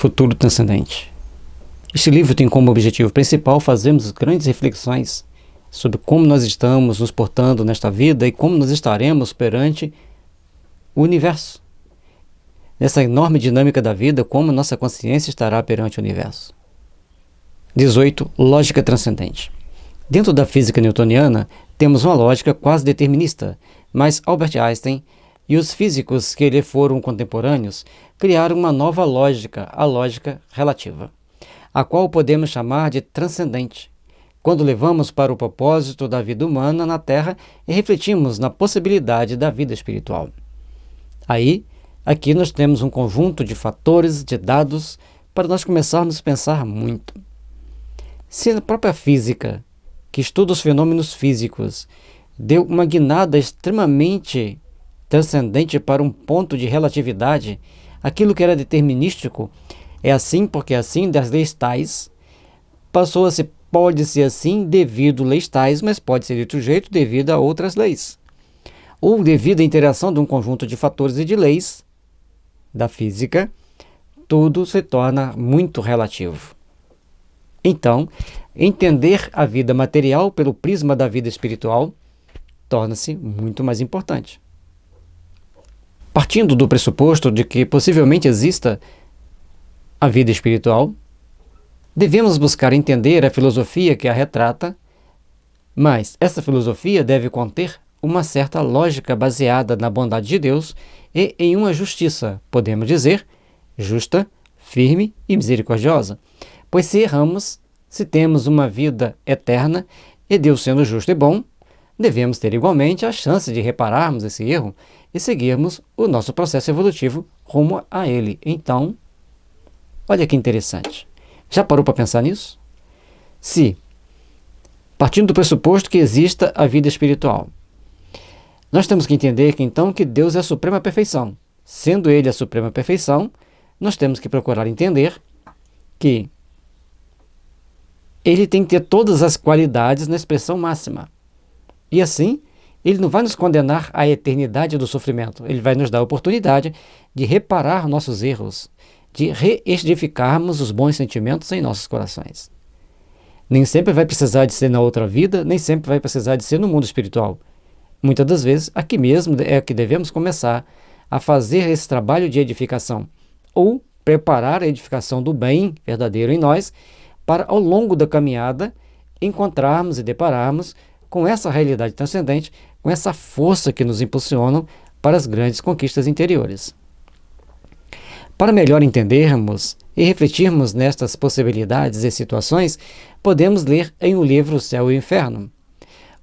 Futuro Transcendente. Este livro tem como objetivo principal fazermos grandes reflexões sobre como nós estamos nos portando nesta vida e como nós estaremos perante o universo. Nessa enorme dinâmica da vida, como nossa consciência estará perante o universo. 18. Lógica transcendente. Dentro da física newtoniana, temos uma lógica quase determinista, mas Albert Einstein e os físicos que lhe foram contemporâneos criaram uma nova lógica, a lógica relativa, a qual podemos chamar de transcendente, quando levamos para o propósito da vida humana na Terra e refletimos na possibilidade da vida espiritual. Aqui nós temos um conjunto de fatores, de dados, para nós começarmos a pensar muito. Se a própria física, que estuda os fenômenos físicos, deu uma guinada extremamente transcendente para um ponto de relatividade, aquilo que era determinístico é assim porque assim das leis tais, passou a ser, pode ser assim devido a leis tais, mas pode ser de outro jeito devido a outras leis, ou devido à interação de um conjunto de fatores e de leis da física, tudo se torna muito relativo. Então, entender a vida material pelo prisma da vida espiritual torna-se muito mais importante. Partindo do pressuposto de que possivelmente exista a vida espiritual, devemos buscar entender a filosofia que a retrata, mas essa filosofia deve conter uma certa lógica baseada na bondade de Deus e em uma justiça, podemos dizer, justa, firme e misericordiosa. Pois se erramos, se temos uma vida eterna e Deus sendo justo e bom, devemos ter igualmente a chance de repararmos esse erro e seguirmos o nosso processo evolutivo rumo a ele. Então, olha que interessante. Já parou para pensar nisso? Se, partindo do pressuposto que exista a vida espiritual, nós temos que entender que então que Deus é a suprema perfeição. Sendo Ele a suprema perfeição, nós temos que procurar entender que Ele tem que ter todas as qualidades na expressão máxima. E assim, Ele não vai nos condenar à eternidade do sofrimento. Ele vai nos dar a oportunidade de reparar nossos erros, de reedificarmos os bons sentimentos em nossos corações. Nem sempre vai precisar de ser na outra vida, nem sempre vai precisar de ser no mundo espiritual. Muitas das vezes, aqui mesmo é que devemos começar a fazer esse trabalho de edificação, ou preparar a edificação do bem verdadeiro em nós, para ao longo da caminhada encontrarmos e depararmos com essa realidade transcendente, com essa força que nos impulsionam para as grandes conquistas interiores. Para melhor entendermos e refletirmos nestas possibilidades e situações, podemos ler em o livro O Céu e o Inferno,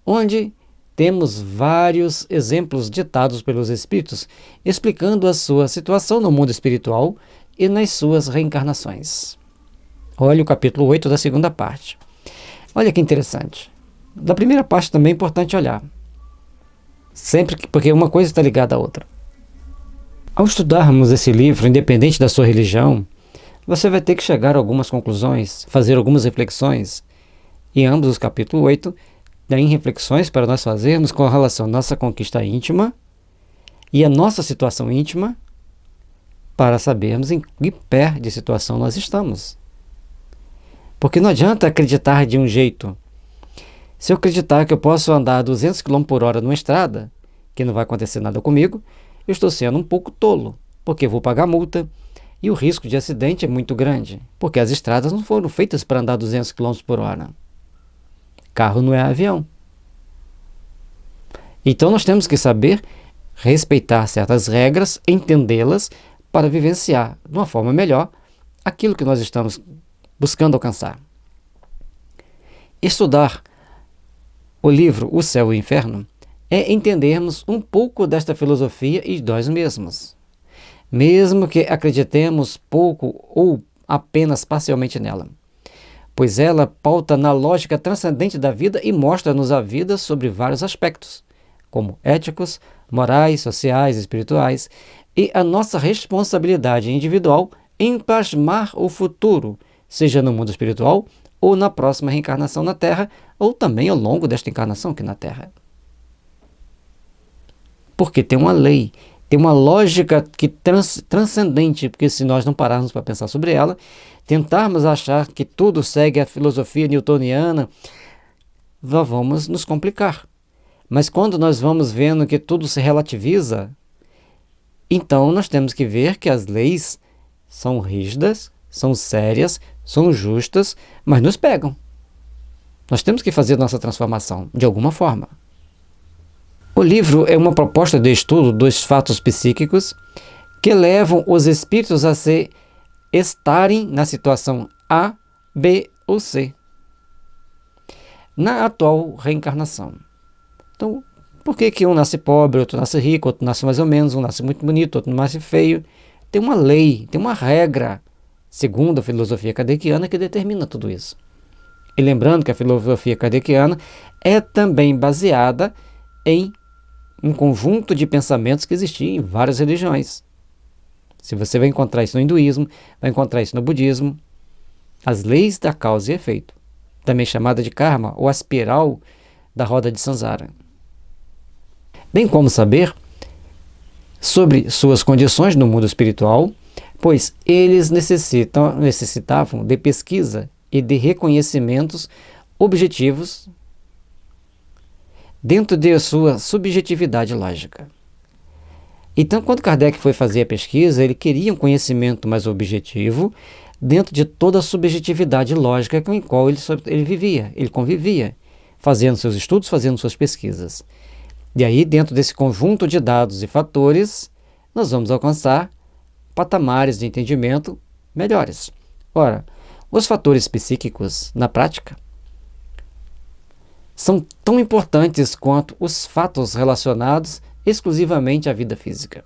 onde temos vários exemplos ditados pelos Espíritos, explicando a sua situação no mundo espiritual e nas suas reencarnações. Olha o capítulo 8 da segunda parte. Olha que interessante. Da primeira parte também é importante olhar. Porque uma coisa está ligada à outra. Ao estudarmos esse livro, independente da sua religião, você vai ter que chegar a algumas conclusões, fazer algumas reflexões. Em ambos os capítulos 8, tem reflexões para nós fazermos com relação à nossa conquista íntima e a nossa situação íntima, para sabermos em que pé de situação nós estamos. Porque não adianta acreditar de um jeito. Se eu acreditar que eu posso andar a 200 km por hora numa estrada, que não vai acontecer nada comigo, eu estou sendo um pouco tolo, porque eu vou pagar multa e o risco de acidente é muito grande, porque as estradas não foram feitas para andar 200 km por hora. Carro não é avião. Então nós temos que saber respeitar certas regras, entendê-las para vivenciar de uma forma melhor aquilo que nós estamos buscando alcançar. Estudar o livro O Céu e o Inferno é entendermos um pouco desta filosofia e de nós mesmos, mesmo que acreditemos pouco ou apenas parcialmente nela, pois ela pauta na lógica transcendente da vida e mostra-nos a vida sobre vários aspectos, como éticos, morais, sociais, espirituais, e a nossa responsabilidade individual em plasmar o futuro, seja no mundo espiritual ou na próxima reencarnação na Terra, ou também ao longo desta encarnação aqui na Terra. Porque tem uma lei, tem uma lógica que transcendente, porque se nós não pararmos para pensar sobre ela, tentarmos achar que tudo segue a filosofia newtoniana, vamos nos complicar. Mas quando nós vamos vendo que tudo se relativiza, então nós temos que ver que as leis são rígidas, são sérias, são justas, mas nos pegam. Nós temos que fazer nossa transformação, de alguma forma. O livro é uma proposta de estudo dos fatos psíquicos que levam os espíritos a estarem na situação A, B ou C, na atual reencarnação. Então, por que um nasce pobre, outro nasce rico, outro nasce mais ou menos, um nasce muito bonito, outro nasce feio? Tem uma lei, tem uma regra, segundo a filosofia kardeciana, que determina tudo isso. E lembrando que a filosofia kardeciana é também baseada em um conjunto de pensamentos que existiam em várias religiões. Se você vai encontrar isso no hinduísmo, vai encontrar isso no budismo, as leis da causa e efeito, também chamada de karma, ou a espiral da roda de Samsara. Bem como saber sobre suas condições no mundo espiritual, pois eles necessitavam de pesquisa e de reconhecimentos objetivos dentro de sua subjetividade lógica. Então, quando Kardec foi fazer a pesquisa, ele queria um conhecimento mais objetivo dentro de toda a subjetividade lógica com a qual ele vivia, ele convivia, fazendo seus estudos, fazendo suas pesquisas. E aí, dentro desse conjunto de dados e fatores, nós vamos alcançar patamares de entendimento melhores. Ora, os fatores psíquicos, na prática, são tão importantes quanto os fatos relacionados exclusivamente à vida física,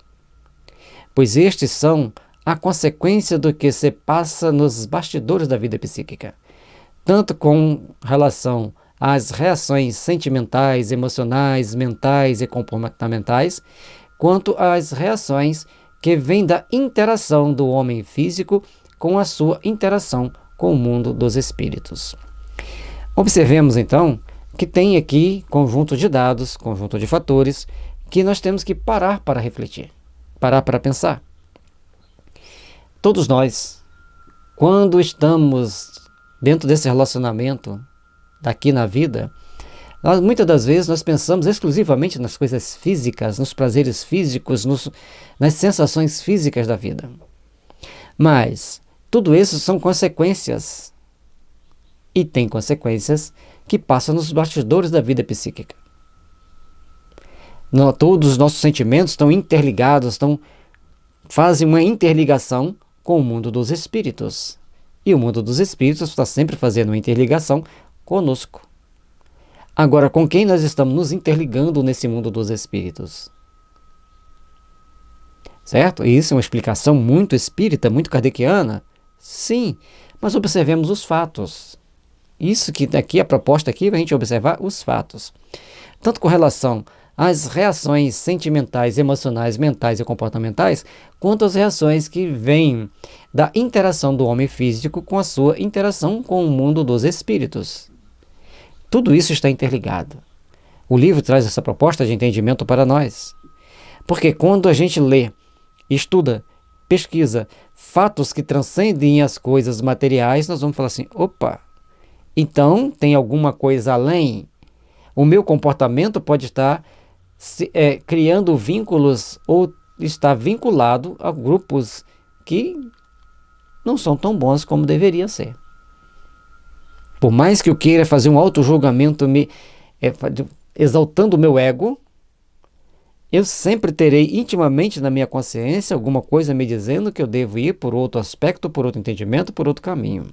pois estes são a consequência do que se passa nos bastidores da vida psíquica, tanto com relação às reações sentimentais, emocionais, mentais e comportamentais, quanto às reações que vêm da interação do homem físico com a sua interação com o mundo dos espíritos. Observemos então que tem aqui conjunto de dados, conjunto de fatores, que nós temos que parar para refletir, parar para pensar. Todos nós, quando estamos dentro desse relacionamento daqui na vida, muitas das vezes nós pensamos exclusivamente nas coisas físicas, nos prazeres físicos, nas sensações físicas da vida. Mas tudo isso são consequências, e tem consequências que passam nos bastidores da vida psíquica. Todos os nossos sentimentos estão interligados, fazem uma interligação com o mundo dos espíritos. E o mundo dos espíritos está sempre fazendo uma interligação conosco. Agora, com quem nós estamos nos interligando nesse mundo dos espíritos? Certo? E isso é uma explicação muito espírita, muito kardeciana? Sim, mas observemos os fatos. Isso que aqui, a proposta aqui, é a gente observar os fatos. Tanto com relação às reações sentimentais, emocionais, mentais e comportamentais, quanto às reações que vêm da interação do homem físico com a sua interação com o mundo dos espíritos. Tudo isso está interligado. O livro traz essa proposta de entendimento para nós. Porque quando a gente lê, estuda, pesquisa fatos que transcendem as coisas materiais, nós vamos falar assim, opa, então tem alguma coisa além? O meu comportamento pode estar criando vínculos ou estar vinculado a grupos que não são tão bons como deveria ser. Por mais que eu queira fazer um auto-julgamento exaltando o meu ego, eu sempre terei intimamente na minha consciência alguma coisa me dizendo que eu devo ir por outro aspecto, por outro entendimento, por outro caminho.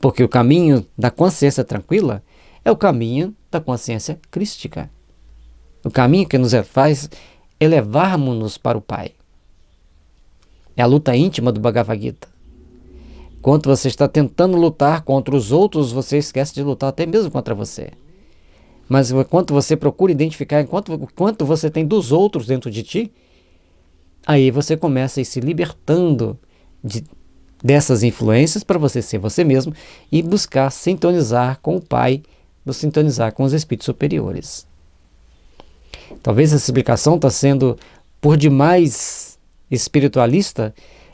Porque o caminho da consciência tranquila é o caminho da consciência crística. O caminho que nos faz elevarmos-nos para o Pai. É a luta íntima do Bhagavad Gita. Enquanto você está tentando lutar contra os outros, você esquece de lutar até mesmo contra você. Mas enquanto você procura identificar quanto você tem dos outros dentro de ti, aí você começa a ir se libertando dessas influências para você ser você mesmo e buscar sintonizar com o Pai, sintonizar com os espíritos superiores. Talvez essa explicação está sendo por demais espiritualista,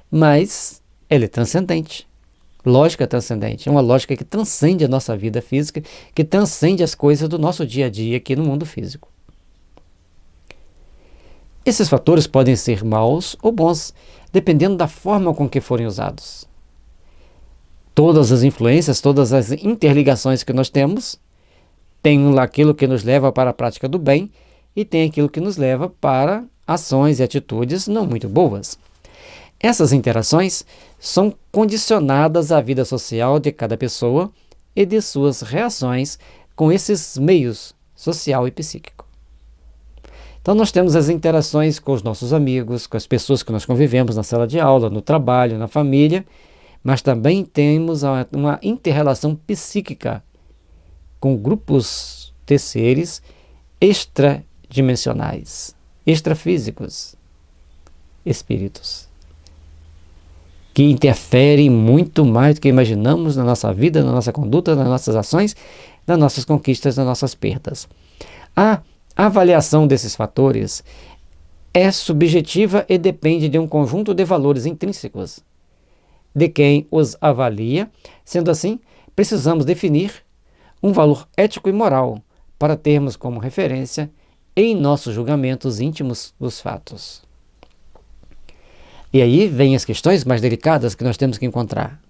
mas ela é transcendente. Lógica transcendente, é uma lógica que transcende a nossa vida física, que transcende as coisas do nosso dia a dia aqui no mundo físico. Esses fatores podem ser maus ou bons, dependendo da forma com que forem usados. Todas as influências, todas as interligações que nós temos, tem aquilo que nos leva para a prática do bem e tem aquilo que nos leva para ações e atitudes não muito boas. Essas interações são condicionadas à vida social de cada pessoa e de suas reações com esses meios social e psíquico. Então nós temos as interações com os nossos amigos, com as pessoas que nós convivemos na sala de aula, no trabalho, na família, mas também temos uma inter-relação psíquica com grupos de seres extradimensionais, extrafísicos, espíritos, que interferem muito mais do que imaginamos na nossa vida, na nossa conduta, nas nossas ações, nas nossas conquistas, nas nossas perdas. A avaliação desses fatores é subjetiva e depende de um conjunto de valores intrínsecos de quem os avalia. Sendo assim, precisamos definir um valor ético e moral para termos como referência em nossos julgamentos íntimos dos fatos. E aí vêm as questões mais delicadas que nós temos que encontrar.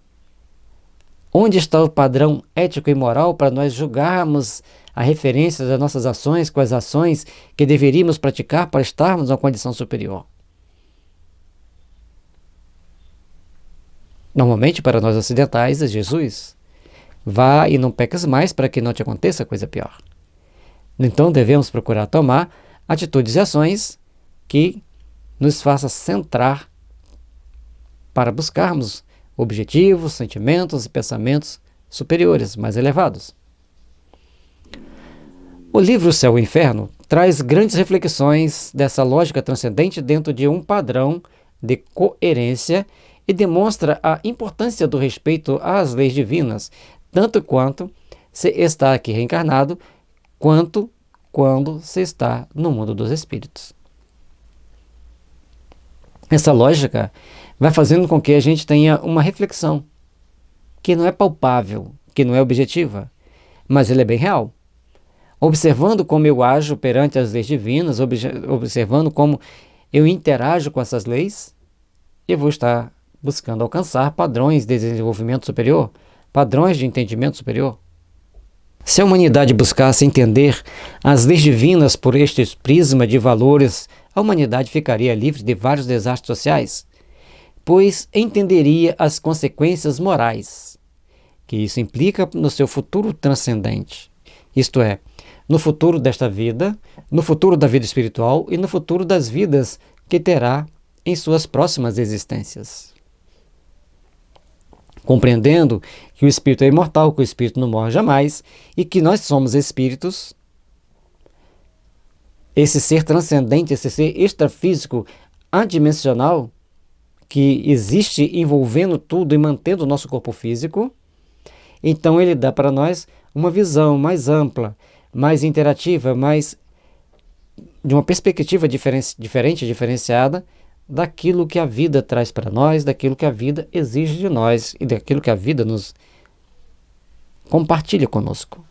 Onde está o padrão ético e moral para nós julgarmos a referência das nossas ações com as ações que deveríamos praticar para estarmos numa condição superior? Normalmente, para nós ocidentais, é Jesus: vá e não peques mais para que não te aconteça coisa pior. Então devemos procurar tomar atitudes e ações que nos façam centrar para buscarmos objetivos, sentimentos e pensamentos superiores, mais elevados. O livro Céu e Inferno traz grandes reflexões dessa lógica transcendente dentro de um padrão de coerência e demonstra a importância do respeito às leis divinas, tanto quanto se está aqui reencarnado, quanto quando se está no mundo dos espíritos. Essa lógica vai fazendo com que a gente tenha uma reflexão que não é palpável, que não é objetiva, mas ela é bem real. Observando como eu ajo perante as leis divinas, observando como eu interajo com essas leis, eu vou estar buscando alcançar padrões de desenvolvimento superior, padrões de entendimento superior. Se a humanidade buscasse entender as leis divinas por este prisma de valores, a humanidade ficaria livre de vários desastres sociais, pois entenderia as consequências morais que isso implica no seu futuro transcendente, isto é, no futuro desta vida, no futuro da vida espiritual e no futuro das vidas que terá em suas próximas existências. Compreendendo que o espírito é imortal, que o espírito não morre jamais e que nós somos espíritos, esse ser transcendente, esse ser extrafísico, adimensional, que existe envolvendo tudo e mantendo o nosso corpo físico, então ele dá para nós uma visão mais ampla, mais interativa, mais de uma perspectiva diferente, diferenciada, daquilo que a vida traz para nós, daquilo que a vida exige de nós e daquilo que a vida nos compartilha conosco.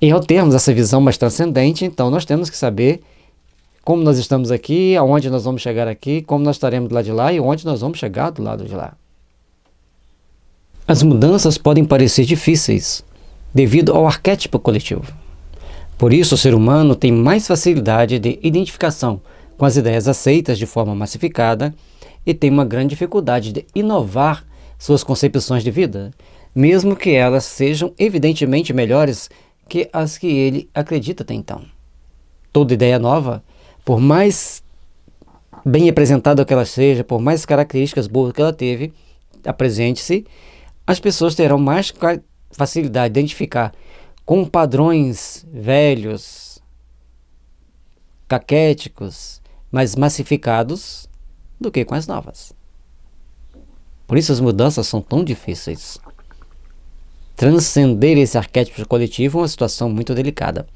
E ao termos essa visão mais transcendente, então nós temos que saber como nós estamos aqui, aonde nós vamos chegar aqui, como nós estaremos do lado de lá e onde nós vamos chegar do lado de lá. As mudanças podem parecer difíceis devido ao arquétipo coletivo. Por isso, o ser humano tem mais facilidade de identificação com as ideias aceitas de forma massificada e tem uma grande dificuldade de inovar suas concepções de vida, mesmo que elas sejam evidentemente melhores que as que ele acredita até então. Toda ideia nova, por mais bem apresentada que ela seja, por mais características boas que ela teve, apresente-se, as pessoas terão mais facilidade de identificar com padrões velhos, caquéticos, mas massificados, do que com as novas. Por isso as mudanças são tão difíceis. Transcender esse arquétipo coletivo é uma situação muito delicada.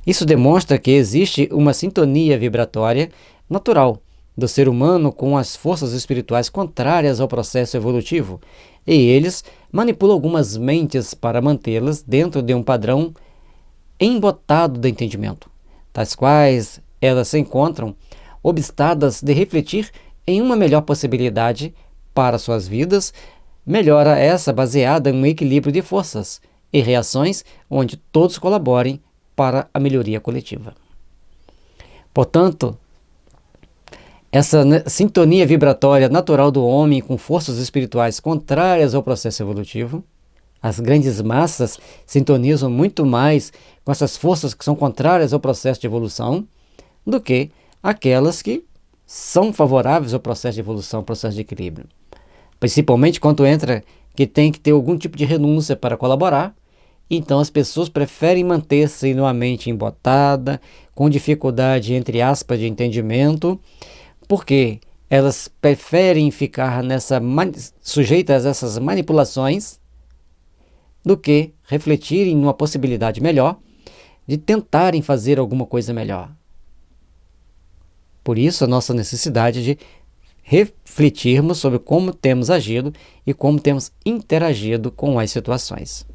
Isso demonstra que existe uma sintonia vibratória natural do ser humano com as forças espirituais contrárias ao processo evolutivo, e eles manipulam algumas mentes para mantê-las dentro de um padrão embotado do entendimento, tais quais elas se encontram obstadas de refletir em uma melhor possibilidade para suas vidas, melhora essa baseada em um equilíbrio de forças e reações onde todos colaborem para a melhoria coletiva. Portanto, essa sintonia vibratória natural do homem com forças espirituais contrárias ao processo evolutivo, as grandes massas sintonizam muito mais com essas forças que são contrárias ao processo de evolução do que aquelas que são favoráveis ao processo de evolução, ao processo de equilíbrio. Principalmente quando entra que tem que ter algum tipo de renúncia para colaborar, então as pessoas preferem manter-se numa mente embotada, com dificuldade, entre aspas, de entendimento, porque elas preferem ficar sujeitas a essas manipulações do que refletirem numa possibilidade melhor de tentarem fazer alguma coisa melhor. Por isso, a nossa necessidade de refletirmos sobre como temos agido e como temos interagido com as situações.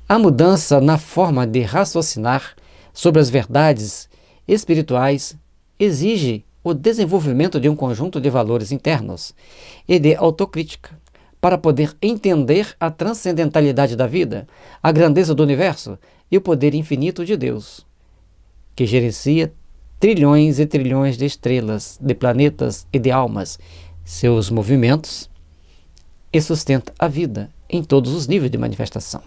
A mudança na forma de raciocinar sobre as verdades espirituais exige o desenvolvimento de um conjunto de valores internos e de autocrítica para poder entender a transcendentalidade da vida, a grandeza do universo e o poder infinito de Deus, que gerencia trilhões e trilhões de estrelas, de planetas e de almas, seus movimentos, e sustenta a vida em todos os níveis de manifestação.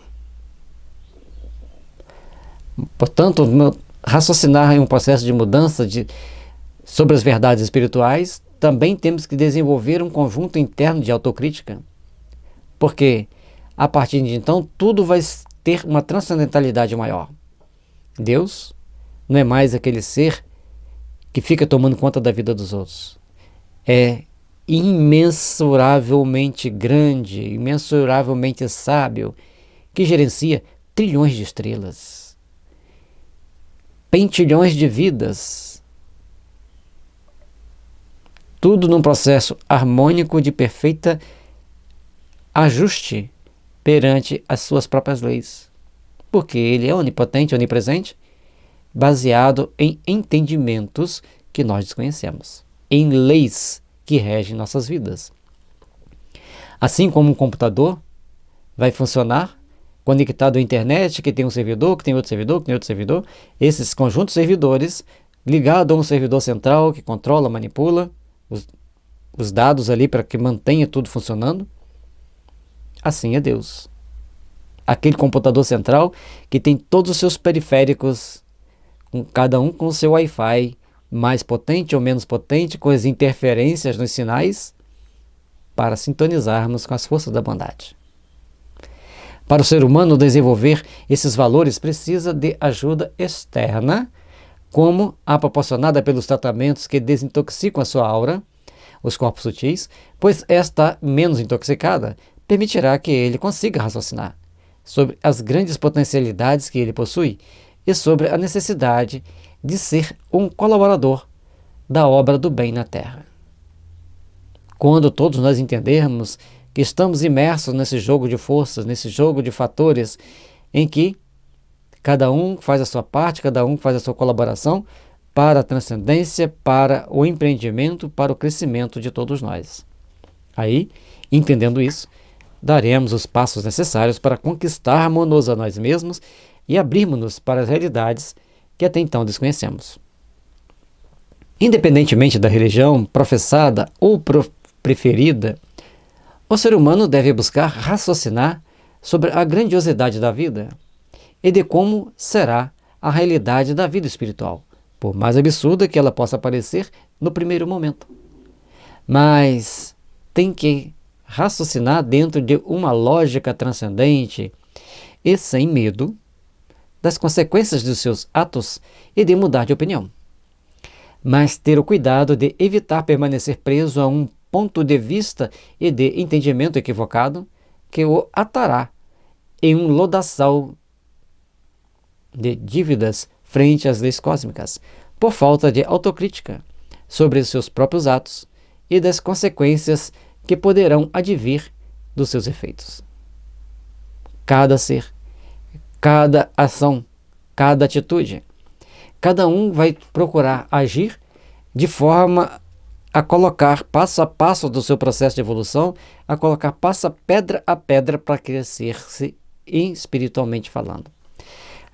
Portanto, raciocinar em um processo de mudança sobre as verdades espirituais, também temos que desenvolver um conjunto interno de autocrítica, porque a partir de então tudo vai ter uma transcendentalidade maior. Deus não é mais aquele ser que fica tomando conta da vida dos outros. É imensuravelmente grande, imensuravelmente sábio, que gerencia trilhões de estrelas, pentilhões de vidas, tudo num processo harmônico de perfeita ajuste perante as suas próprias leis, porque ele é onipotente, onipresente, baseado em entendimentos que nós desconhecemos, em leis que regem nossas vidas. Assim como um computador vai funcionar conectado à internet, que tem um servidor, que tem outro servidor, que tem outro servidor, esses conjuntos de servidores ligados a um servidor central que controla, manipula os dados ali para que mantenha tudo funcionando. Assim é Deus. Aquele computador central que tem todos os seus periféricos, cada um com o seu Wi-Fi, mais potente ou menos potente, com as interferências nos sinais, para sintonizarmos com as forças da bondade. Para o ser humano desenvolver esses valores, precisa de ajuda externa, como a proporcionada pelos tratamentos que desintoxicam a sua aura, os corpos sutis, pois esta menos intoxicada permitirá que ele consiga raciocinar sobre as grandes potencialidades que ele possui e sobre a necessidade de ser um colaborador da obra do bem na Terra. Quando todos nós entendermos que estamos imersos nesse jogo de forças, nesse jogo de fatores em que cada um faz a sua parte, cada um faz a sua colaboração para a transcendência, para o empreendimento, para o crescimento de todos nós. Aí, entendendo isso, daremos os passos necessários para conquistarmos-nos a nós mesmos e abrirmos-nos para as realidades que até então desconhecemos. Independentemente da religião professada ou preferida, o ser humano deve buscar raciocinar sobre a grandiosidade da vida e de como será a realidade da vida espiritual, por mais absurda que ela possa parecer no primeiro momento. Mas tem que raciocinar dentro de uma lógica transcendente e sem medo das consequências dos seus atos e de mudar de opinião. Mas ter o cuidado de evitar permanecer preso a um ponto de vista e de entendimento equivocado que o atará em um lodaçal de dívidas frente às leis cósmicas, por falta de autocrítica sobre os seus próprios atos e das consequências que poderão advir dos seus efeitos. Cada ser, cada ação, cada atitude, cada um vai procurar agir de forma a colocar passo a passo do seu processo de evolução, a colocar pedra a pedra para crescer-se espiritualmente falando.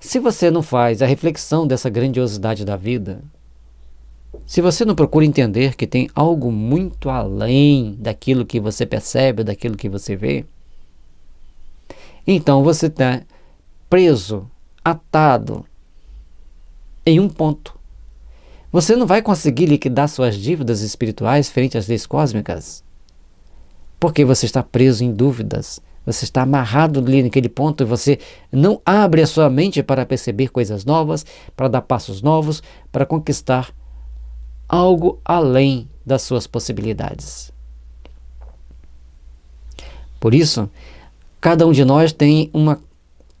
Se você não faz a reflexão dessa grandiosidade da vida, se você não procura entender que tem algo muito além daquilo que você percebe, daquilo que você vê, então você está preso, atado em um ponto. Você não vai conseguir liquidar suas dívidas espirituais frente às leis cósmicas, porque você está preso em dúvidas, você está amarrado ali naquele ponto e você não abre a sua mente para perceber coisas novas, para dar passos novos, para conquistar algo além das suas possibilidades. Por isso, cada um de nós tem uma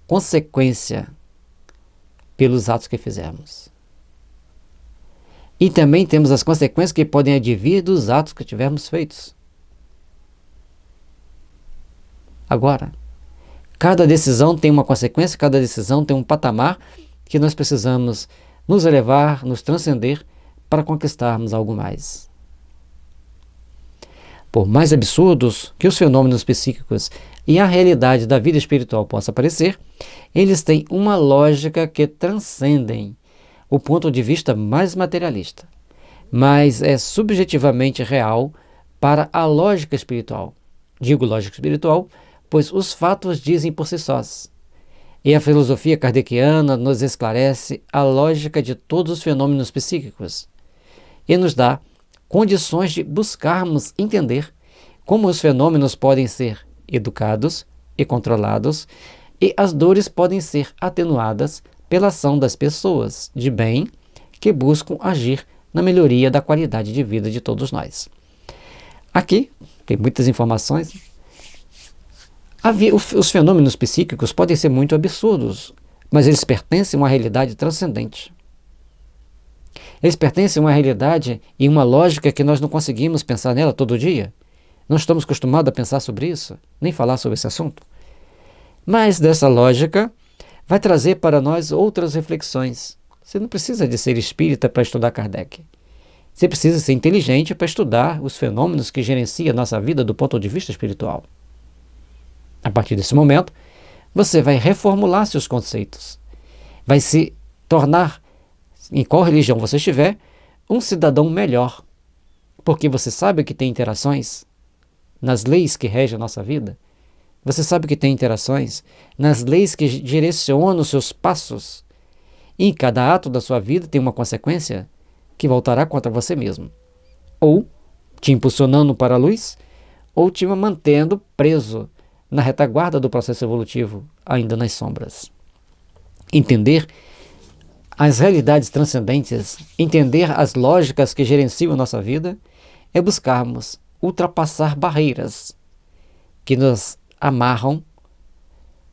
consequência pelos atos que fizermos. E também temos as consequências que podem advir dos atos que tivermos feitos. Agora, cada decisão tem uma consequência, cada decisão tem um patamar que nós precisamos nos elevar, nos transcender para conquistarmos algo mais. Por mais absurdos que os fenômenos psíquicos e a realidade da vida espiritual possa parecer, eles têm uma lógica que transcendem o ponto de vista mais materialista, mas é subjetivamente real para a lógica espiritual. Digo lógica espiritual, pois os fatos dizem por si sós. E a filosofia kardeciana nos esclarece a lógica de todos os fenômenos psíquicos e nos dá condições de buscarmos entender como os fenômenos podem ser educados e controlados e as dores podem ser atenuadas pela ação das pessoas de bem que buscam agir na melhoria da qualidade de vida de todos nós. Aqui tem muitas informações. Os fenômenos psíquicos podem ser muito absurdos, mas eles pertencem a uma realidade transcendente. Eles pertencem a uma realidade e uma lógica que nós não conseguimos pensar nela todo dia. Não estamos acostumados a pensar sobre isso, nem falar sobre esse assunto. Mas dessa lógica vai trazer para nós outras reflexões. Você não precisa de ser espírita para estudar Kardec. Você precisa ser inteligente para estudar os fenômenos que gerenciam a nossa vida do ponto de vista espiritual. A partir desse momento, você vai reformular seus conceitos. Vai se tornar, em qual religião você estiver, um cidadão melhor. Porque você sabe que tem interações nas leis que regem a nossa vida. Você sabe que tem interações nas leis que direcionam os seus passos. E em cada ato da sua vida tem uma consequência que voltará contra você mesmo. Ou te impulsionando para a luz, ou te mantendo preso na retaguarda do processo evolutivo, ainda nas sombras. Entender as realidades transcendentes, entender as lógicas que gerenciam a nossa vida, é buscarmos ultrapassar barreiras que nos amarram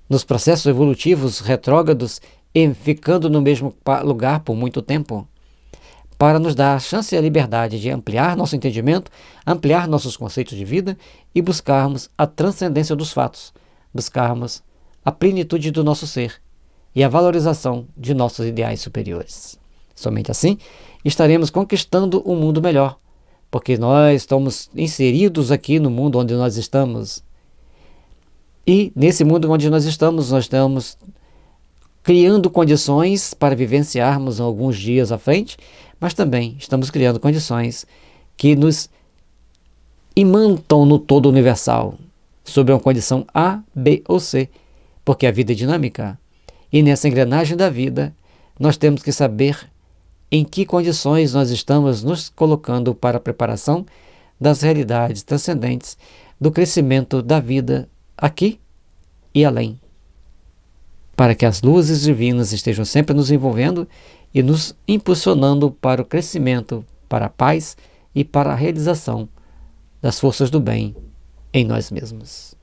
nos processos evolutivos retrógrados e ficando no mesmo lugar por muito tempo, para nos dar a chance e a liberdade de ampliar nosso entendimento, ampliar nossos conceitos de vida e buscarmos a transcendência dos fatos, buscarmos a plenitude do nosso ser e a valorização de nossos ideais superiores. Somente assim estaremos conquistando um mundo melhor, porque nós estamos inseridos aqui no mundo onde nós estamos. E nesse mundo onde nós estamos criando condições para vivenciarmos alguns dias à frente, mas também estamos criando condições que nos imantam no todo universal, sobre uma condição A, B ou C, porque a vida é dinâmica. E nessa engrenagem da vida, nós temos que saber em que condições nós estamos nos colocando para a preparação das realidades transcendentes, do crescimento da vida aqui e além, para que as luzes divinas estejam sempre nos envolvendo e nos impulsionando para o crescimento, para a paz e para a realização das forças do bem em nós mesmos.